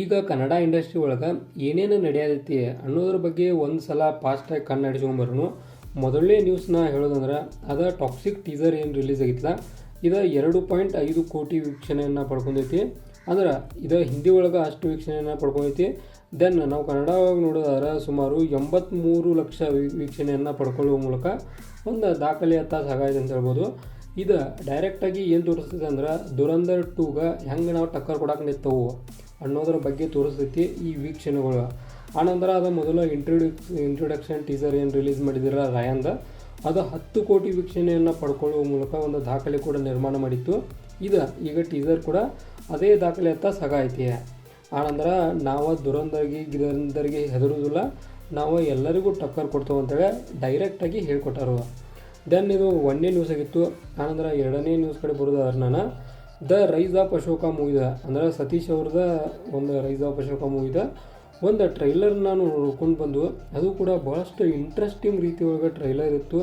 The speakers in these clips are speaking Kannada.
ಈಗ ಕನ್ನಡ ಇಂಡಸ್ಟ್ರಿ ಒಳಗೆ ಏನೇನು ನಡೆಯತೈತಿ ಅನ್ನೋದ್ರ ಬಗ್ಗೆ ಒಂದು ಸಲ ಫಾಸ್ಟಾಗಿ ಕಣ್ಣು ನಡೆಸ್ಕೊಂಬರೋನು. ಮೊದಲನೇ ನ್ಯೂಸ್ನ ಹೇಳೋದಂದ್ರೆ ಅದು ಟಾಕ್ಸಿಕ್ ಟೀಸರ್ ಏನು ರಿಲೀಸ್ ಆಗಿತ್ತಲ್ಲ, ಇದು 2.5 ಕೋಟಿ ವೀಕ್ಷಣೆಯನ್ನು ಪಡ್ಕೊಂಡೈತಿ. ಅಂದ್ರೆ ಇದು ಹಿಂದಿ ಒಳಗೆ ಅಷ್ಟು ವೀಕ್ಷಣೆಯನ್ನು ಪಡ್ಕೊಂಡೈತಿ. ದೆನ್ ನಾವು ಕನ್ನಡ ಒಳಗೆ ನೋಡೋದಾದ್ರೆ ಸುಮಾರು 83 ಲಕ್ಷ ವೀಕ್ಷಣೆಯನ್ನು ಪಡ್ಕೊಳ್ಳುವ ಮೂಲಕ ಒಂದು ದಾಖಲೆಯತ್ತ ಸಾಗಾಯ್ತು ಅಂತ ಹೇಳ್ಬೋದು. ಇದು ಡೈರೆಕ್ಟಾಗಿ ಏನು ತೋರಿಸ್ತೈತೆ ಅಂದ್ರೆ ದುರಂಧರ್ 2ಗೆ ಹೆಂಗೆ ನಾವು ಟಕ್ಕರ್ ಕೊಡಕ್ಕೆ ನಿಂತವು ಅನ್ನೋದ್ರ ಬಗ್ಗೆ ತೋರಿಸ್ತೈತಿ ಈ ವೀಕ್ಷಣೆಗಳು. ಆನಂತರ ಅದು ಮೊದಲು ಇಂಟ್ರೊಡಕ್ಷನ್ ಟೀಸರ್ ಏನು ರಿಲೀಸ್ ಮಾಡಿದಿರ ರಾಯನ್ದ, ಅದು 10 ಕೋಟಿ ವೀಕ್ಷಣೆಯನ್ನು ಪಡ್ಕೊಳ್ಳುವ ಮೂಲಕ ಒಂದು ದಾಖಲೆ ಕೂಡ ನಿರ್ಮಾಣ ಮಾಡಿತ್ತು. ಇದು ಈಗ ಟೀಸರ್ ಕೂಡ ಅದೇ ದಾಖಲೆ ಹತ್ತ ಸಾಗೈತಿ. ಆನಂತರ ನಾವು ದುರಂಧರ್ಗೆ ಹೆದರುವುದಿಲ್ಲ, ನಾವು ಎಲ್ಲರಿಗೂ ಟಕ್ಕರ್ ಕೊಡ್ತೇವೆ ಅಂತೇಳಿ ಡೈರೆಕ್ಟಾಗಿ ಹೇಳ್ಕೊಟ್ಟಾರು. ದೆನ್ ಇದು 1ನೇ ನ್ಯೂಸ್ ಆಗಿತ್ತು. ಆನಂತರ 2ನೇ ನ್ಯೂಸ್ ಕಡೆ ಬರೋದಾದ್ರೆ ನಾನು ದ ರೈಸ್ ಆಫ್ ಅಶೋಕ ಮೂವಿದ, ಅಂದರೆ ಸತೀಶ್ ಅವ್ರದ ಒಂದು ರೈಸ್ ಆಫ್ ಅಶೋಕ ಮೂವಿದ ಒಂದು ಟ್ರೈಲರ್ ನಾನು ನೋಡ್ಕೊಂಡು ಬಂದು, ಅದು ಕೂಡ ಭಾಳಷ್ಟು ಇಂಟ್ರೆಸ್ಟಿಂಗ್ ರೀತಿ ಒಳಗೆ ಟ್ರೈಲರ್ ಇತ್ತು.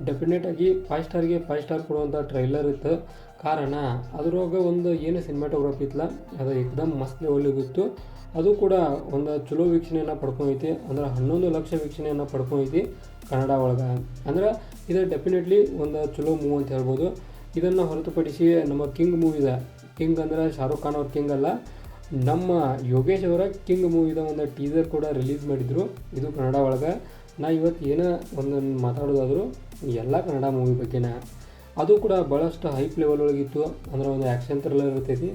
ಡೆಫಿನೆಟಾಗಿ 5 ಸ್ಟಾರ್ಗೆ 5 ಸ್ಟಾರ್ ಕೊಡುವಂಥ ಟ್ರೈಲರ್ ಇತ್ತು. ಕಾರಣ ಅದರೊಳಗೆ ಒಂದು ಏನು ಸಿನಿಮಾಟೋಗ್ರಫಿ ಇತ್ತಲ್ಲ, ಅದು ಏಕದಮ್ ಮಸ್ತ್ ಲೆವೆಲಿಗಿತ್ತು. ಅದು ಕೂಡ ಒಂದು ಚಲೋ ವೀಕ್ಷಣೆಯನ್ನು ಪಡ್ಕೊಂಡೈತಿ. ಅಂದ್ರೆ 11 ಲಕ್ಷ ವೀಕ್ಷಣೆಯನ್ನು ಪಡ್ಕೊಂಡೈತಿ ಕನ್ನಡ ಒಳಗೆ. ಅಂದ್ರೆ ಇದು ಡೆಫಿನೆಟ್ಲಿ ಒಂದು ಚಲೋ ಮೂವ್ ಅಂತ ಹೇಳ್ಬೋದು. ಇದನ್ನು ಹೊರತುಪಡಿಸಿ ನಮ್ಮ ಕಿಂಗ್ ಮೂವಿದ, ಕಿಂಗ್ ಅಂದರೆ ಶಾರುಖ್ ಖಾನ್ ಅವ್ರ ಕಿಂಗ್ ಅಲ್ಲ, ನಮ್ಮ ಯೋಗೇಶ್ ಅವರ ಕಿಂಗ್ ಮೂವಿದ ಒಂದು ಟೀಸರ್ ಕೂಡ ರಿಲೀಸ್ ಮಾಡಿದರು. ಇದು ಕನ್ನಡ ಒಳಗೆ. ನಾ ಇವತ್ತು ಏನೋ ಒಂದು ಮಾತಾಡೋದಾದರೂ ಎಲ್ಲ ಕನ್ನಡ ಮೂವಿ ಬಗ್ಗೆನ. ಅದು ಕೂಡ ಭಾಳಷ್ಟು ಹೈಪ್ ಲೆವೆಲ್ ಒಳಗಿತ್ತು. ಅಂದರೆ ಒಂದು ಆ್ಯಕ್ಷನ್ ಥ್ರಿಲ್ಲರ್ ಇರ್ತೈತಿ.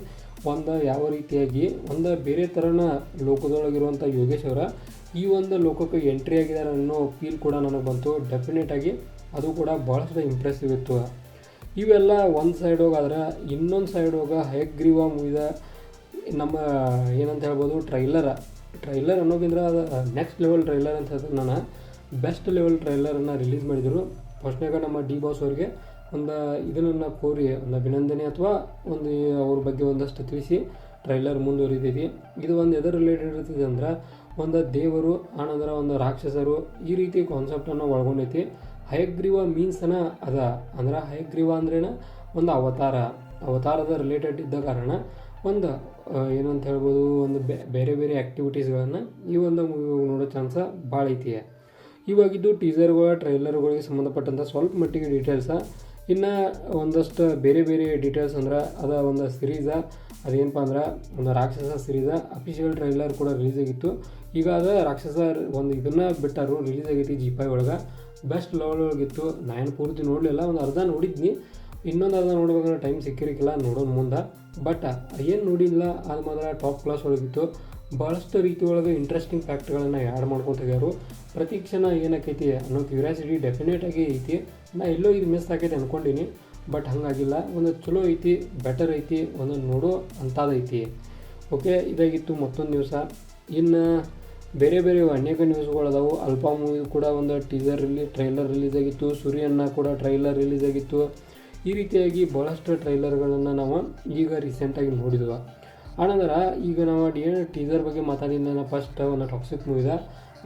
ಒಂದು ಯಾವ ರೀತಿಯಾಗಿ ಒಂದು ಬೇರೆ ಥರನ ಲೋಕದೊಳಗಿರುವಂಥ ಯೋಗೇಶ್ ಅವರ ಈ ಒಂದು ಲೋಕಕ್ಕೆ ಎಂಟ್ರಿ ಆಗಿದ್ದಾರೆ ಅನ್ನೋ ಫೀಲ್ ಕೂಡ ನನಗೆ ಬಂತು. ಡೆಫಿನೆಟಾಗಿ ಅದು ಕೂಡ ಭಾಳಷ್ಟು ಇಂಪ್ರೆಸಿವ್ ಇತ್ತು. ಇವೆಲ್ಲ ಒಂದು ಸೈಡ್ ಹೋಗಾದ್ರೆ, ಇನ್ನೊಂದು ಸೈಡ್ ಹೋಗ ಹಯಗ್ರೀವ ಮೂವಿದ ನಮ್ಮ ಏನಂತ ಹೇಳ್ಬೋದು ಟ್ರೈಲರ್ ಅನ್ನೋಕ್ಕಿಂತ ಅದು ನೆಕ್ಸ್ಟ್ ಲೆವೆಲ್ ಟ್ರೈಲರ್ ಅಂತ ಹೇಳ್ತಾರೆ. ನಾನು ಬೆಸ್ಟ್ ಲೆವೆಲ್ ಟ್ರೈಲರನ್ನು ರಿಲೀಸ್ ಮಾಡಿದರು. ಫಸ್ಟ್ನಾಗ ನಮ್ಮ ಡಿ ಬಾಸ್ ಅವ್ರಿಗೆ ಒಂದು ಇದನ್ನು ಕೋರಿ ಒಂದು ಅಭಿನಂದನೆ ಅಥವಾ ಒಂದು ಅವ್ರ ಬಗ್ಗೆ ಒಂದಷ್ಟು ತಿಳಿಸಿ ಟ್ರೈಲರ್ ಮುಂದುವರಿತೈತಿ. ಇದು ಒಂದು ಎದರ್ ರಿಲೇಟೆಡ್ ಇರ್ತೈತಿ ಅಂದ್ರೆ ಒಂದು ದೇವರು, ಆನಂತರ ಒಂದು ರಾಕ್ಷಸರು, ಈ ರೀತಿ ಕಾನ್ಸೆಪ್ಟನ್ನು ಒಳಗೊಂಡೈತಿ. ಹಯಗ್ರೀವ ಮೀನ್ಸನ ಅದ, ಅಂದ್ರೆ ಹಯಗ್ರೀವ ಅಂದ್ರೇನ ಒಂದು ಅವತಾರದ ರಿಲೇಟೆಡ್ ಇದ್ದ ಕಾರಣ ಒಂದು ಏನಂತ ಹೇಳ್ಬೋದು, ಒಂದು ಬೇರೆ ಬೇರೆ ಆ್ಯಕ್ಟಿವಿಟೀಸ್ಗಳನ್ನು ಈ ಒಂದು ಮೂವಿ ನೋಡೋ ಚಾನ್ಸ ಭಾಳ ಐತಿ. ಇವಾಗಿದ್ದು ಟೀಸರ್ಗಳ ಟ್ರೈಲರ್ಗಳಿಗೆ ಸಂಬಂಧಪಟ್ಟಂಥ ಸ್ವಲ್ಪ ಮಟ್ಟಿಗೆ ಡೀಟೇಲ್ಸ. ಇನ್ನು ಒಂದಷ್ಟು ಬೇರೆ ಬೇರೆ ಡೀಟೇಲ್ಸ್ ಅಂದ್ರೆ ಅದು ಒಂದು ಸಿರೀಸ, ಅದೇನಪ್ಪ ಅಂದ್ರೆ ಒಂದು ರಾಕ್ಷಸ ಸಿರೀಸ. ಅಫಿಷಿಯಲ್ ಟ್ರೈಲರ್ ಕೂಡ ರಿಲೀಸ್ ಆಗಿತ್ತು. ಈಗ ಅದು ರಾಕ್ಷಸ ಒಂದು ಇದನ್ನು ಬಿಟ್ಟಾರು, ರಿಲೀಸ್ ಆಗೈತಿ ಜಿ5 ಒಳಗೆ. ಬೆಸ್ಟ್ ಲೆವೆಲ್ ಒಳಗಿತ್ತು. ನಾನು ಪೂರ್ತಿ ನೋಡಲಿಲ್ಲ, ಒಂದು ಅರ್ಧ ನೋಡಿದ್ನಿ. ಇನ್ನೊಂದು ಅರ್ಧ ನೋಡ್ಬೇಕಂದ್ರೆ ಟೈಮ್ ಸಿಕ್ಕಿರಕ್ಕಿಲ್ಲ, ನೋಡೋಣ ಮುಂದೆ. ಬಟ್ ಏನು ನೋಡಿಲ್ಲ ಅದು ಮಾತ್ರ ಟಾಪ್ ಕ್ಲಾಸ್ ಒಳಗಿತ್ತು. ಭಾಳಷ್ಟು ರೀತಿ ಒಳಗೆ ಇಂಟ್ರೆಸ್ಟಿಂಗ್ ಫ್ಯಾಕ್ಟ್ಗಳನ್ನು ಆ್ಯಡ್ ಮಾಡ್ಕೊಂಡು ತೆಗ್ಯಾರು. ಪ್ರತಿ ಕ್ಷಣ ಏನಾಕೈತಿ ಅನ್ನೋ ಕ್ಯೂರಿಯಾಸಿಟಿ ಡೆಫಿನೆಟಾಗಿ ಐತಿ. ನಾ ಎಲ್ಲೋ ಇದು ಮಿಸ್ ಆಗೈತೆ ಅಂದ್ಕೊಂಡೀನಿ, ಬಟ್ ಹಾಗಾಗಿಲ್ಲ. ಒಂದು ಚಲೋ ಐತಿ, ಬೆಟರ್ ಐತಿ, ಒಂದು ನೋಡೋ ಅಂಥದ್ದೈತಿ. ಓಕೆ, ಇದಾಗಿತ್ತು ಮತ್ತೊಂದು ನ್ಯೂಸ. ಇನ್ನು ಬೇರೆ ಬೇರೆ ಅನೇಕ ನ್ಯೂಸ್ಗಳು ಅದಾವು. ಅಲ್ಫಾ ಮೂವಿ ಕೂಡ ಒಂದು ಟ್ರೈಲರ್ ರಿಲೀಸ್ ಆಗಿತ್ತು. ಸೂರ್ಯನ ಕೂಡ ಟ್ರೈಲರ್ ರಿಲೀಸ್ ಆಗಿತ್ತು. ಈ ರೀತಿಯಾಗಿ ಭಾಳಷ್ಟು ಟ್ರೈಲರ್ಗಳನ್ನು ನಾವು ಈಗ ರೀಸೆಂಟಾಗಿ ನೋಡಿದ್ವಿ. ಆನಂತರ ಈಗ ನಾವು ಏನು ಟೀಸರ್ ಬಗ್ಗೆ ಮಾತಾಡಿದ್ನ ಫಸ್ಟ್ ಒಂದು ಟಾಕ್ಸಿಕ್ ಮೂವಿದ,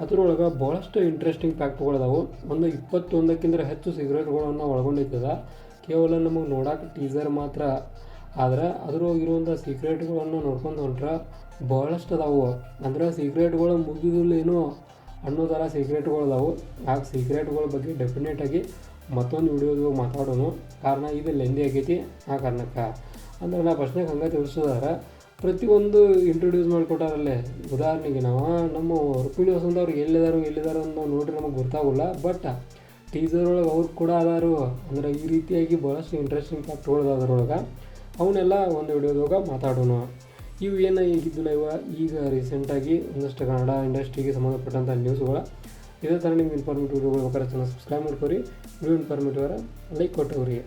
ಅದರೊಳಗೆ ಭಾಳಷ್ಟು ಇಂಟ್ರೆಸ್ಟಿಂಗ್ ಫ್ಯಾಕ್ಟ್ಗಳದಾವು. ಒಂದು 21ಕ್ಕಿಂತ ಹೆಚ್ಚು ಸಿಗರೇಟ್ಗಳನ್ನು ಒಳಗೊಂಡಿರ್ತದ. ಕೇವಲ ನಮಗೆ ನೋಡೋಕೆ ಟೀಸರ್ ಮಾತ್ರ, ಆದ್ರೆ ಅದರೊಳಗಿರುವಂಥ ಸೀಕ್ರೆಟ್ಗಳನ್ನು ನೋಡ್ಕೊಂಡು ಹೊಂಟ್ರೆ ಭಾಳಷ್ಟು ಅದಾವು. ಅಂದ್ರೆ ಸೀಕ್ರೆಟ್ಗಳು ಮುಗಿದಿಲ್ಲೇನೋ ಅನ್ನೋ ಥರ ಸೀಕ್ರೆಟ್ಗಳು ಅದಾವು. ಆ ಸೀಕ್ರೆಟ್ಗಳ ಬಗ್ಗೆ ಡೆಫಿನೆಟಾಗಿ ಮತ್ತೊಂದು ವಿಡಿಯೋದಾಗ ಮಾತಾಡೋಣ. ಕಾರಣ ಇದು ಲೆಂದಿ ಆಗೈತಿ. ಆ ಕಾರಣಕ್ಕೆ ಅಂದ್ರೆ ನಾ ಫಸ್ಟ್ನಾಗ ಹಂಗೆ ತಿಳಿಸೋದಾದ್ರೆ ಪ್ರತಿಯೊಂದು ಇಂಟ್ರೊಡ್ಯೂಸ್ ಮಾಡಿಕೊಟ್ಟಾರಲ್ಲೇ. ಉದಾಹರಣೆಗೆ ನಾವು ನಮ್ಮ ರುಕ್ಮಿಣಿ ವಸಂತ ಅವ್ರಿಗೆ ಎಲ್ಲಿದಾರೋ ಅಂತ ನೋಡ್ರಿ ನಮಗೆ ಗೊತ್ತಾಗೋಲ್ಲ. ಬಟ್ ಟೀಸರ್ ಒಳಗೆ ಅವ್ರು ಕೂಡ ಅದಾರು. ಅಂದರೆ ಈ ರೀತಿಯಾಗಿ ಭಾಳಷ್ಟು ಇಂಟ್ರೆಸ್ಟಿಂಗ್ ಫ್ಯಾಕ್ಟ್ಗಳು ಅದರೊಳಗೆ. ಅವನ್ನೆಲ್ಲ ಒಂದು ವಿಡಿಯೋದಾಗ ಮಾತಾಡೋಣ. ಇವು ಏನು ಈಗಿದ್ದಿಲ್ಲ, ಈಗ ರೀಸೆಂಟಾಗಿ ಒಂದಷ್ಟು ಕನ್ನಡ ಇಂಡಸ್ಟ್ರಿಗೆ ಸಂಬಂಧಪಟ್ಟಂಥ ನ್ಯೂಸ್ಗಳು. ಇದೇ ಥರ ನಿಮ್ಗೆ ಇನ್ಫಾರ್ಮೇಟಿವ್ ವಿಡಿಯೋಗಳು ಬೇಕಾದ್ರೆ ಚಾನಲ್ ಸಬ್ಸ್ಕ್ರೈಬ್ ಮಾಡ್ಕೊರಿ. Video informative like ಕೊಟ್ಟವ್ರಿ.